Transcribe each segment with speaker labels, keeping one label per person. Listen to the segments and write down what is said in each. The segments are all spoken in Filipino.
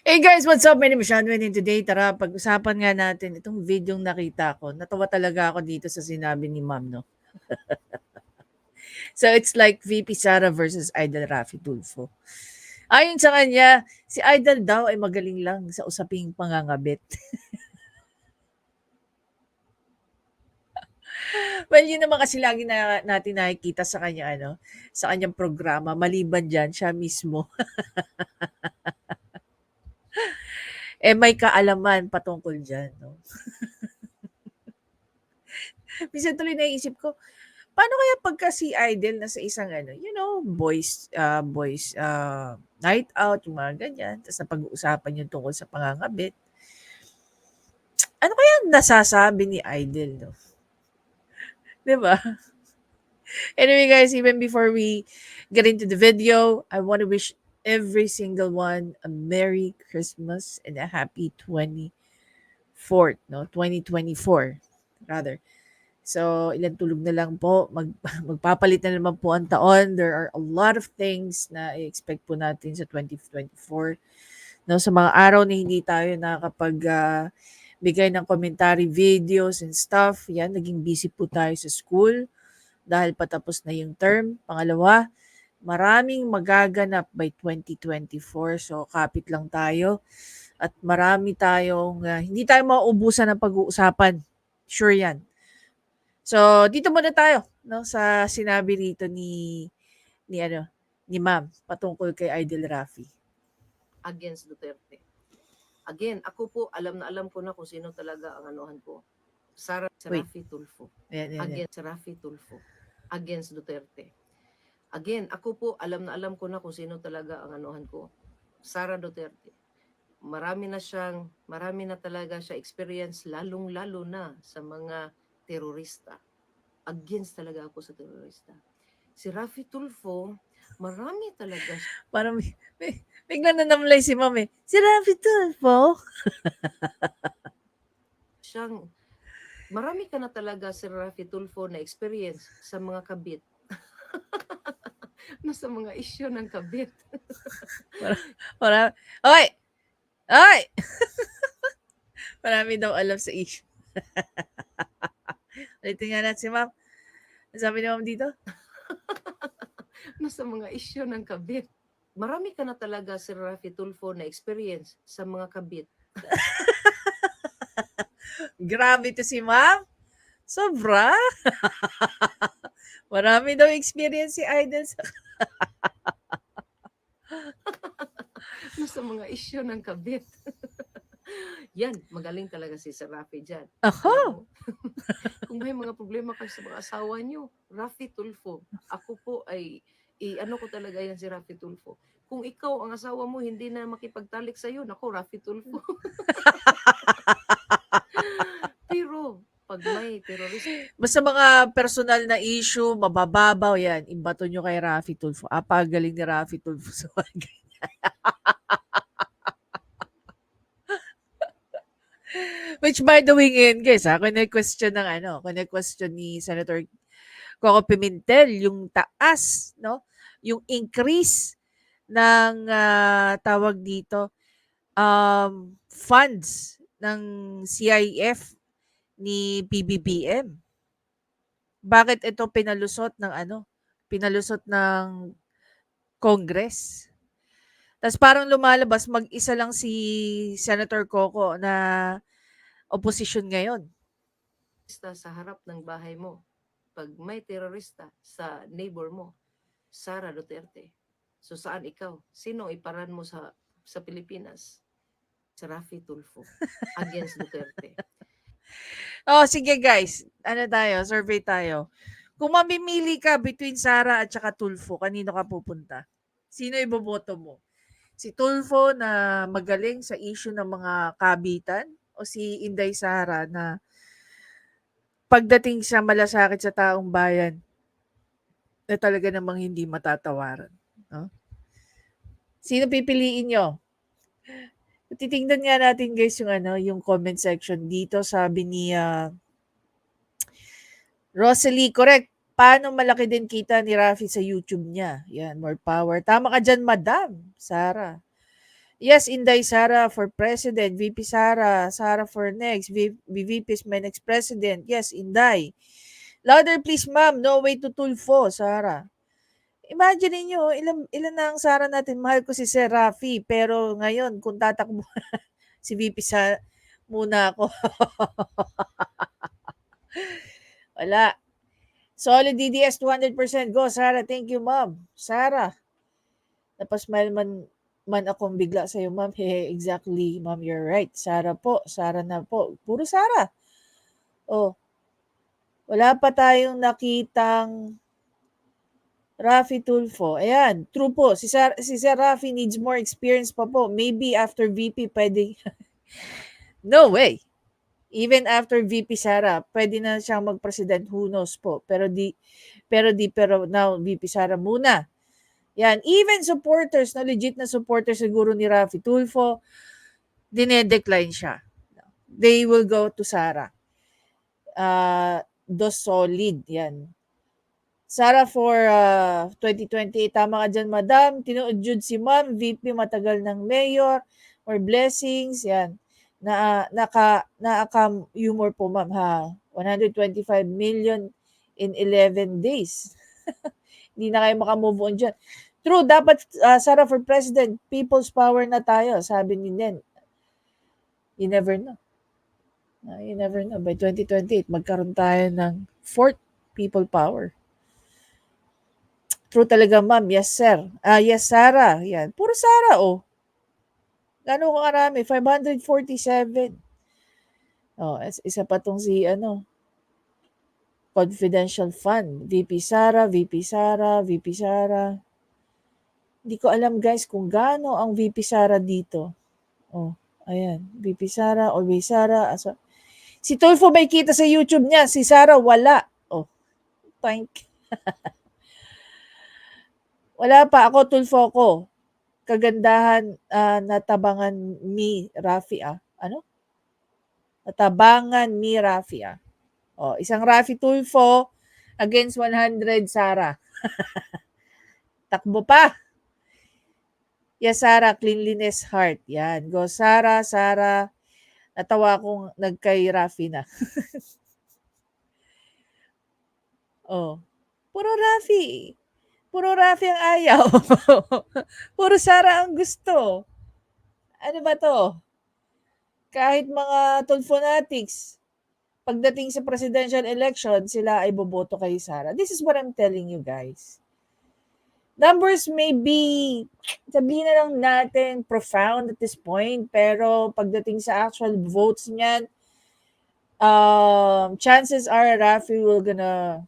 Speaker 1: Hey guys, what's up? My name is Shanwin and today, tara, pag-usapan nga natin itong videong nakita ko. Natawa talaga ako dito sa sinabi ni ma'am, no? So it's like VP Sara versus Idol Rafi Tulfo. Ayon sa kanya, si Idol daw ay magaling lang sa usaping pangangabit. Well, yun naman kasi lagi na natin nakikita sa kanya, sa kanyang programa. Maliban dyan, siya mismo. May kaalaman patungkol dyan, no? Minsan tuloy naisip ko, paano kaya pagka si Idol nasa isang night out, yung mga ganyan, tapos napag-uusapan yung tungkol sa pangangabit. Ano kaya nasasabi ni Idol, no? 'Di ba? Anyway guys, even before we get into the video, I want to wish every single one a Merry Christmas and a happy 2024 rather. So, ilang tulog na lang po, magpapalit na naman po ang taon. There are a lot of things na i-expect po natin sa 2024. No, sa mga araw na hindi tayo nakakapag bigay ng commentary videos and stuff, yan, naging busy po tayo sa school dahil patapos na yung term. Pangalawa, maraming magaganap by 2024. So, kapit lang tayo at marami tayong hindi tayo mauubusan ng pag-uusapan. Sure yan. So, dito muna tayo, no, sa sinabi rito ni Ma'am patungkol kay Idol Rafi.
Speaker 2: Against Duterte. Again, ako po, alam na alam ko na kung sino talaga ang anuhan ko. Rafi Tulfo.
Speaker 1: Yan.
Speaker 2: Against Rafi Tulfo. Against Duterte. Again, ako po, alam na alam ko na kung sino talaga ang anuhan ko. Sara Duterte. Marami na talaga siya experience, lalong-lalo na sa mga terorista. Against talaga ako sa terorista. Si Rafi Tulfo, marami talaga
Speaker 1: Parang bigla na namlay si Ma'am eh. Si Rafi Tulfo?
Speaker 2: siyang marami ka na talaga si Rafi Tulfo na experience sa mga kabit. Nasa mga isyu ng kabit.
Speaker 1: Oy! Oy! Marami daw alam sa issue. Ulitin nga natin si Ma'am. Ano sabi ni Ma'am dito?
Speaker 2: Nasa mga isyu ng kabit. Marami ka na talaga si Rafi Tulfo na experience sa mga kabit.
Speaker 1: Grabe to si Ma'am. Sobra. Marami daw experience si Idol sa
Speaker 2: Nasa mga isyu ng kabit. Yan, magaling talaga si Sir Rafi dyan.
Speaker 1: Ako.
Speaker 2: Alam mo, kung may mga problema kayo sa mga asawa nyo, Rafi Tulfo. Ako po ay, ano ko talaga yan si Rafi Tulfo. Kung ikaw, ang asawa mo, hindi na makipagtalik sa'yo, nako, Rafi Tulfo. Pero, pag may terrorist,
Speaker 1: Basta mga personal na issue, mabababaw yan. Imbato nyo kay Rafi Tulfo. Pagaling ni Rafi Tulfo sa mga ganyan. Which by the way ngayon guys, kung ni Senator Coco Pimentel, yung taas, no? Yung increase ng tawag dito, funds ng CIF ni PBBM. Bakit ito pinalusot ng Congress? Tas parang lumalabas mag-isa lang si Senator Coco na opposition ngayon.
Speaker 2: sa harap ng bahay mo, pag may terorista sa neighbor mo, Sara Duterte. So saan ikaw? Sino iparan mo sa Pilipinas? Si Rafi Tulfo against Duterte.
Speaker 1: Oh, sige guys. Survey tayo. Kung mamimili ka between Sara at saka Tulfo, kanino ka pupunta? Sino iboboto mo? Si Tulfo na magaling sa issue ng mga kabitan o si Inday Sara na pagdating sa malasakit sa taong bayan na talaga namang hindi matatawaran, no? Sino pipiliin nyo? Titingnan nga natin guys yung comment section dito. Sabi ni Rosalie, correct. Paano malaki din kita ni Rafi sa YouTube niya? Yan, more power. Tama ka dyan, Madam Sara. Yes, Inday Sara for president, VP Sara, Sara for next, VP is my next president. Yes, Inday. Louder please, ma'am. No way to Tulfo, Sara. Imagine niyo, ilan na ang Sara natin. Mahal ko si Sir Rafi, pero ngayon, kung tatakbo si VP sa muna ako. Wala. Solid DDS 200%. Go, Sara. Thank you, ma'am. Sara. Napasmile man akong bigla sa'yo, ma'am. Hehe, exactly, ma'am. You're right. Sara po. Sara na po. Puro Sara. Oh, wala pa tayong nakitang Rafi Tulfo. Ayan, true po. Si Sir Rafi needs more experience pa po. Maybe after VP, pwede. No way. Even after VP Sara, pwede na siyang mag-president. Who knows po. Pero now, VP Sara muna. Yan. Even supporters, na legit na supporters siguro ni Rafi Tulfo, dinedecline siya. They will go to Sara. Dos solid. Yan. Sara for 2028. Tama ka dyan, madam. Tinuod jud si ma'am. VP matagal ng mayor. More blessings. Yan. Humor po, ma'am, ha. 125 million in 11 days. Hindi na kayo makamove on dyan. True, dapat, Sara for president, people's power na tayo, sabi ni Nen. You never know. You never know. By 2028, magkaroon tayo ng fourth people power. True talaga, ma'am. Yes, sir. Yes, Sara. Yan. Puro Sara, oh. Gano'n ko karami? 547. Oh, isa pa tong si, confidential fund. VP Sara, VP Sara, VP Sara. Hindi ko alam, guys, kung gaano ang VP Sara dito. Oh, ayan. VP Sara, always Sara. Si Tulfo may kita sa YouTube niya. Si Sara, wala. Oh, thank. Wala pa ako, Tulfo ko. Kagandahan, natabangan ni Rafi, Ano? Natabangan ni Rafi, Oh, isang Rafi Tulfo against 100 Sara. Takbo pa. Yes, Sara, cleanliness heart. Yan. Go, Sara, Sara. Natawa akong nagkay Rafi na. Oh. Puro Rafi. Puro Rafi ang ayaw. Puro Sara ang gusto. Ano ba to? Kahit mga Tulfonatics, pagdating sa presidential election, sila ay boboto kay Sara. This is what I'm telling you, guys. Numbers may be, sabihin na lang natin, profound at this point, pero pagdating sa actual votes niyan, chances are Rafi will gonna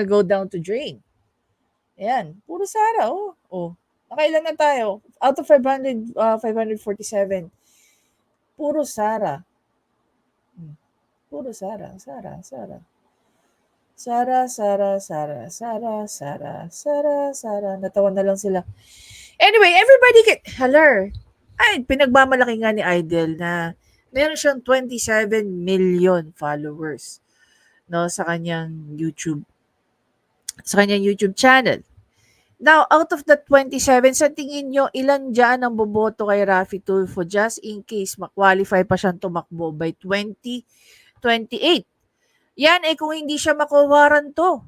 Speaker 1: go down to drain. Ayan, puro Sara, oh. Nakailan na tayo? Out of 500, 547. Puro Sara. Puro Sara. Natawa na lang sila. Anyway, everybody pinagmamalaki nga ni Idol na meron siyang 27 million followers, no, sa kanyang YouTube channel. Now, out of the 27, sa tingin nyo, ilan dyan ang boboto kay Rafi Tulfo just in case ma-qualify pa siyang tumakbo by 2028? Yan, kung hindi siya makuwaran to.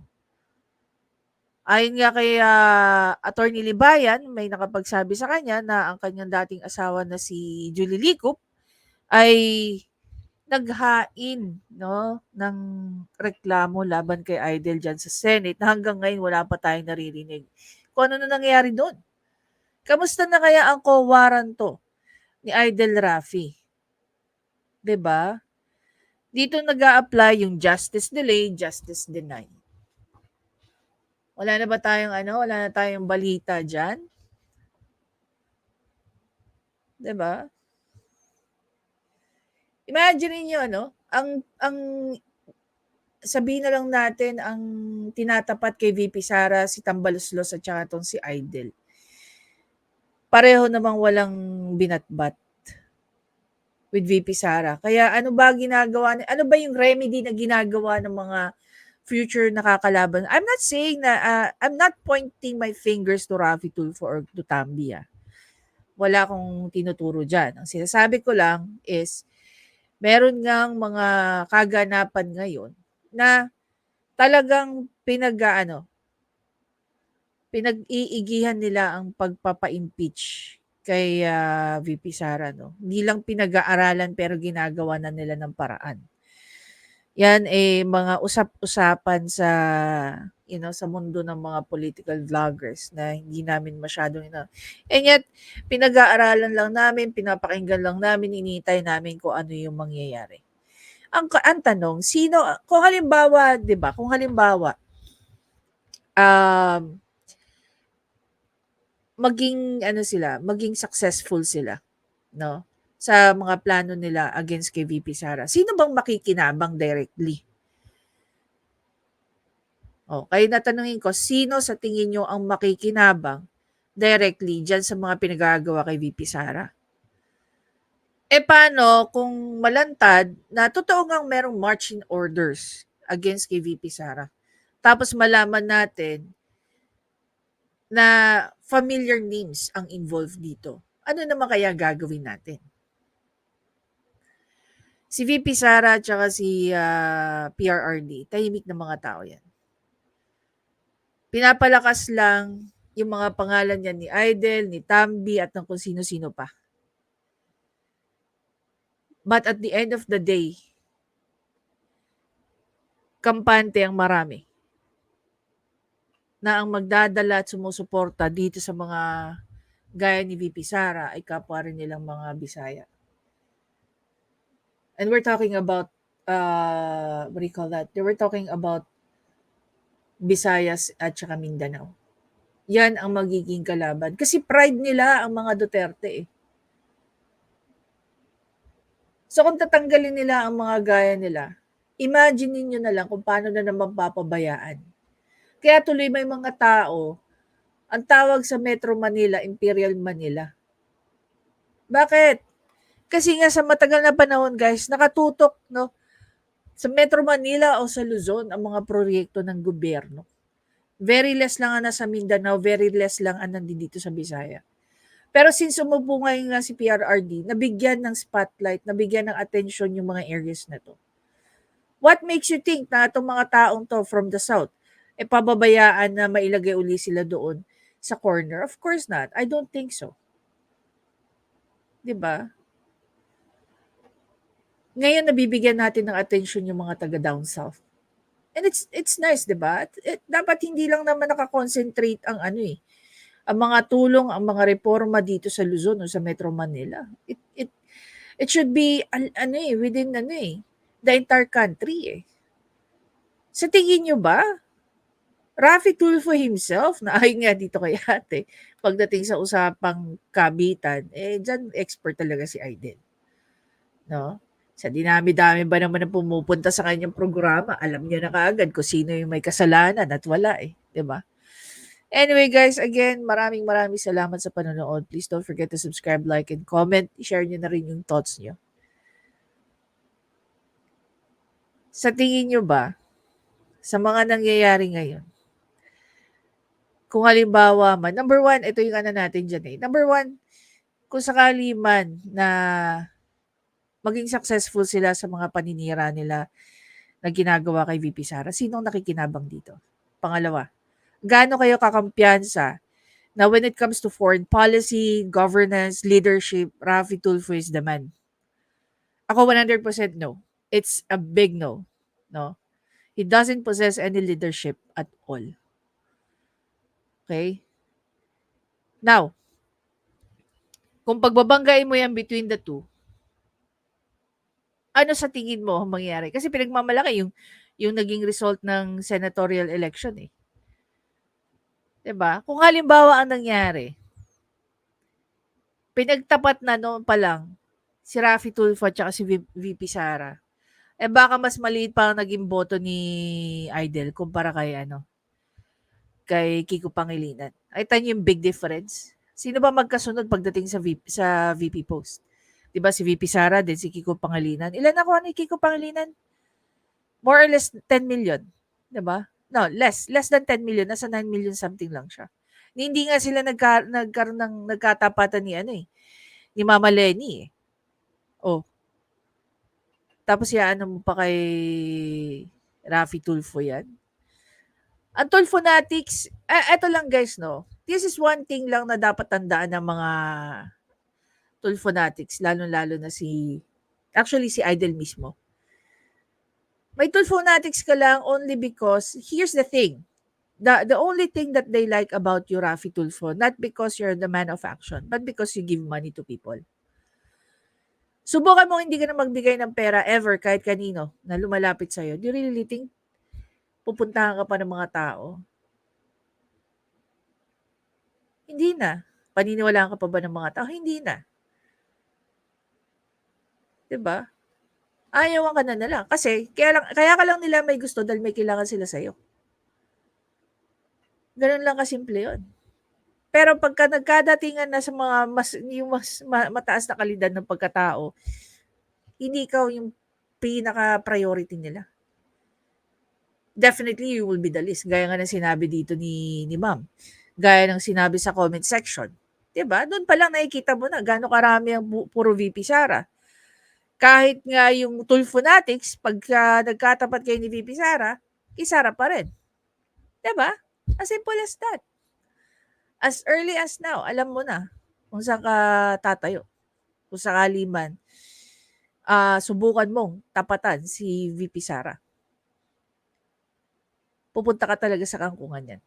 Speaker 1: Ayon nga kay Attorney Libayan, may nakapagsabi sa kanya na ang kanyang dating asawa na si Julie Licop ay naghain, no, ng reklamo laban kay Idol dyan sa Senate na hanggang ngayon wala pa tayong naririnig kung ano na nangyayari doon. Kamusta na kaya ang kowaranto ni Idol Rafi? 'Di ba? Dito nag-a-apply yung justice delay, justice deny. Wala na tayong balita diyan? 'Di ba? Imagine niyo ang sabihin na lang natin ang tinatapat kay VP Sara si Tambaloslos at saka tong si Idol. Pareho namang walang binatbat with VP Sara. Kaya ano ba yung remedy na ginagawa ng mga future nakakalaban? I'm not saying na, I'm not pointing my fingers to Rafi Tulfo or to Tambia. Wala akong tinuturo diyan. Ang sinasabi ko lang is meron ngang mga kaganapan ngayon na talagang pinag-iigihan nila ang pagpapa-impeach kay, VP Sara 'no. Hindi lang pinag-aaralan pero ginagawa na nila ng paraan. Yan, mga usap-usapan sa, sa mundo ng mga political vloggers na hindi namin masyadong and yet pinag-aaralan lang namin, pinapakinggan lang namin, hinihintay namin kung ano yung mangyayari. Ang tanong, kung halimbawa, 'di ba, kung halimbawa, um, maging successful sila, 'no, sa mga plano nila against kay VP Sara, sino bang makikinabang directly? Kaya tatanungin ko, sino sa tingin niyo ang makikinabang directly diyan sa mga pinagagawa kay VP Sara? Paano kung malantad na totoo ngang merong marching orders against kay VP Sara? Tapos malaman natin na familiar names ang involved dito. Ano naman kaya gagawin natin? Si VP Sara at saka si PRRD, tahimik na mga tao yan. Pinapalakas lang yung mga pangalan niya ni Idol, ni Tambi at ng kung sino-sino pa. But at the end of the day, kampante ang marami na ang magdadala at sumusuporta dito sa mga gaya ni VP Sara ay kapwa rin nilang mga Bisaya. And we're talking about, what do you call that? We're talking about Visayas at saka Mindanao. Yan ang magiging kalaban. Kasi pride nila ang mga Duterte eh. So kung tatanggalin nila ang mga gaya nila, imagine niyo na lang kung paano na naman papabayaan. Kaya tuloy may mga tao, ang tawag sa Metro Manila, Imperial Manila. Bakit? Kasi nga sa matagal na panahon guys, nakatutok no, sa Metro Manila o sa Luzon ang mga proyekto ng gobyerno. Very less lang ang nasa Mindanao, very less lang ang nandito sa Bisaya. Pero since umupo ngayon nga si PRRD, nabigyan ng spotlight, nabigyan ng attention yung mga areas na to. What makes you think na itong mga taong to from the South, pababayaan na mailagay uli sila doon sa corner? Of course not. I don't think so. 'Di ba? Ngayon nabibigyan natin ng attention yung mga taga down south. And it's nice, 'di ba? Dapat hindi lang naman naka-concentrate ang ang mga tulong, ang mga reforma dito sa Luzon o sa Metro Manila. It should be within the entire country eh. Sa tingin nyo ba, Raffy Tulfo himself, na ayon nga dito kay ate, pagdating sa usapang kabitan, dyan expert talaga si Aiden. No? Sa dinami-dami ba naman na pumupunta sa kanyang programa, alam niya na kaagad kung sino yung may kasalanan at wala eh. 'Di ba? Anyway guys, again, maraming salamat sa panonood. Please don't forget to subscribe, like, and comment. I-share nyo na rin yung thoughts nyo. Sa tingin nyo ba, sa mga nangyayari ngayon, kung halimbawa man, number one, ito yung natin dyan eh. Number one, kung sakali man na maging successful sila sa mga paninira nila na ginagawa kay VP Sara, sinong nakikinabang dito? Pangalawa, gaano kayo kakampiyansa na when it comes to foreign policy, governance, leadership, Raffy Tulfo is the man? Ako 100% no. It's a big no. No? He doesn't possess any leadership at all. Okay? Now, kung pagbabanggain mo yan between the two, ano sa tingin mo ang mangyayari? Kasi pinagmamalaki yung naging result ng senatorial election eh. 'Di ba? Kung halimbawa ang nangyari, pinagtapat na noon pa lang si Raffy Tulfo at si VP Sara, baka mas maliit pa ang naging boto ni Idol kumpara kay Kiko Pangilinan. Ay tan yung big difference. Sino ba magkasunod pagdating sa VP post? 'Di ba si VP Sara din si Kiko Pangilinan. Ilan nakuha ni Kiko Pangilinan? More or less 10 million, 'di ba? No, less than 10 million, nasa 9 million something lang siya. Hindi nga sila nagkaroon ng nagkatapatan ni ano eh, ni Mama Lenny eh. Oh, tapos iaano mo pa kay Raffy Tulfo yan. Ang Tulfonatics, eto lang guys, no? This is one thing lang na dapat tandaan ng mga Tulfonatics, lalo-lalo na actually si Idol mismo. May Tulfonatics ka lang only because, here's the thing, the only thing that they like about you, Raffy Tulfo, not because you're the man of action, but because you give money to people. Subukan mo hindi ka na magbigay ng pera ever kahit kanino na lumalapit sa'yo. Do you really think pupuntahan ka pa ng mga tao? Hindi na. Paniniwalaan ka pa ba ng mga tao? Hindi na. 'Di ba? Ayawan ka na nila. Kasi kaya ka lang nila may gusto dahil may kailangan sila sa'yo. Gano'n lang kasimple 'yun. Pero pagka nagkadatingan na sa mga yung mas mataas na kalidad ng pagkatao, hindi ikaw yung pinaka-priority nila. Definitely, you will be the least. Gaya nga ng sinabi dito ni ma'am. Gaya ng sinabi sa comment section. 'Di ba? Doon pa lang nakikita mo na gaano karami ang puro VP Sara. Kahit nga yung Tulfonatics, pagka nagkatapat kayo ni VP Sara, kay Sara pa rin. 'Di ba? As simple as that. As early as now, alam mo na kung saan ka tatayo. Kung sakali man, subukan mong tapatan si VP Sara. Pupunta ka talaga sa kangkungan yan.